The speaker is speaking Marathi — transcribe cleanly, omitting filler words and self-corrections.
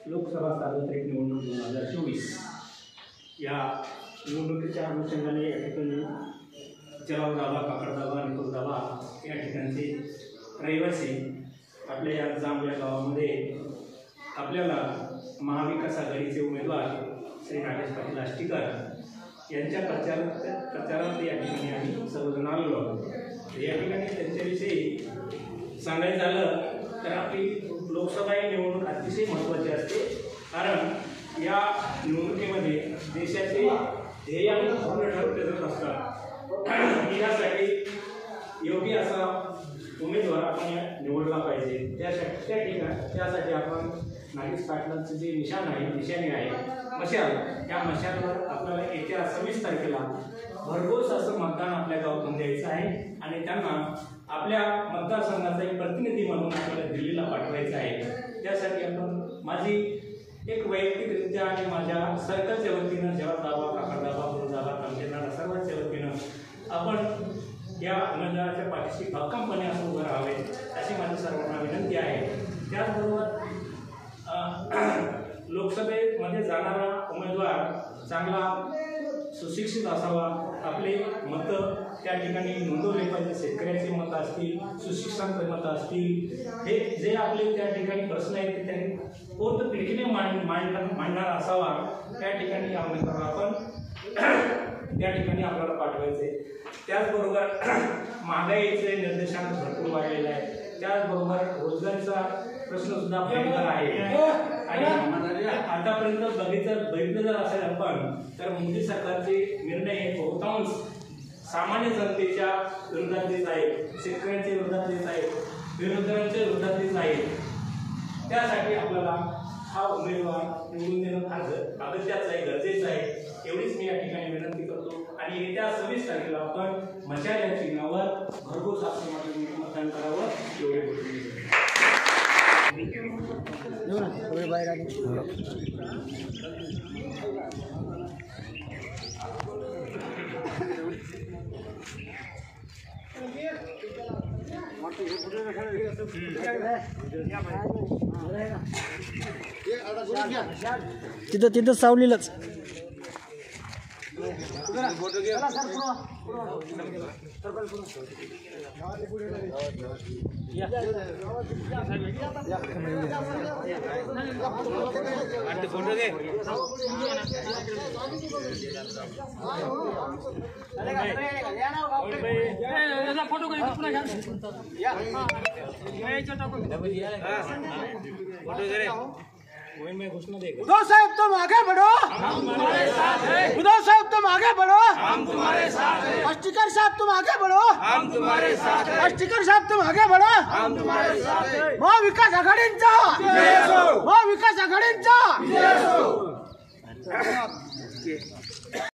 लोकसभा सार्वत्रिक निवडणूक 2024 या निवडणुकीच्या अनुषंगाने या ठिकाणी जळगाव दाबा, काकड दाबा, निकोल दाबा या ठिकाणचे रहिवासी आपल्या या जांब या गावामध्ये आपल्याला महाविकास आघाडीचे उमेदवार श्री नागेश पाटील आष्टीकर यांच्या प्रचारात या ठिकाणी आम्ही सर्वजण आलेलो आहोत। या ठिकाणी त्यांच्याविषयी सांगायचं झालं तर आपली लोकसभा ही निवडणूक अतिशय महत्त्वाची असते, कारण या निवडणुकीमध्ये देशाचे ध्येय आणि धोरण ठरवले जात असतात। यासाठी योग्य असा उमेदवार आपण निवडला पाहिजे। त्यासाठी आपण नागेश पाटलांचं जे निशाणी आहे मशाल, त्या मशालवर आपल्याला येत्या 26 तारखेला भरघोस असं मतदान आपल्या गावातून द्यायचं आहे आणि त्यांना आपल्या मतदारसंघाचा एक प्रतिनिधी म्हणून आपल्याला दिल्लीला पाठवायचं आहे। त्यासाठी आपण माझी एक वैयक्तिकरित्या आणि माझ्या सर्कलच्या वतीनं जळगाव दाबा, काकड दाबा, निकोल दाबा, तांबेनाडा सर्वांच्या वतीनं आपण या उमेदवाराच्या पाठीशी भक्कमपणे असं उभं राहावे अशी माझी सर्वांना विनंती आहे। त्याचबरोबर लोकसभेमध्ये जाणारा उमेदवार चांगला सुशिक्षित असावा, आपले मतं त्या ठिकाणी नोंदवले पाहिजे। शेतकऱ्याचे मतं असतील, सुशिक्षितांचे मतं असतील, हे जे आपले त्या ठिकाणी प्रश्न आहेत ते त्यांनी पूर्ण पिढीने मांडणारा असावा। त्या ठिकाणी या उमेदवाराला आपण त्या ठिकाणी आपल्याला पाठवायचे। त्याचबरोबर महागाईचे निर्देशांक भरपूर वाढलेले आहे, त्याचबरोबर रोजगारीचा प्रश्न सुद्धा भयंकर आहे आणि आतापर्यंत बघितलं जर असेल आपण तर मोदी सरकारचे निर्णय हे बहुतांश सामान्य जनतेच्या विरोधातलेच आहेत, शेतकऱ्यांच्या विरोधातलेच आहेत, बेरोजगारांच्या विरोधातलेच आहेत। त्यासाठी आपल्याला हा उमेदवार निवडून देणं फार अगत्याचं आहे, गरजेचं आहे, एवढीच मी या ठिकाणी विनंती करतो। आणि येत्या 26 तारखेला आपण मशाल या चिन्हावर भरघोस असं मतदान करावं एवढे बोलतो। तिथं सावलीलाच उद्धव साहब तुम आगे बढ़ो, हम तुम्हारे साथ हैं। उद्धव साहब तुम आगे बढ़ो, हम तुम्हारे साथ हैं। आष्टीकर साहब तुम आगे बढ़ो, हम तुम्हारे साथ हैं। आष्टीकर साहब तुम आगे बढ़ो, हम तुम्हारे साथ हैं। महाविकास आघाडींचा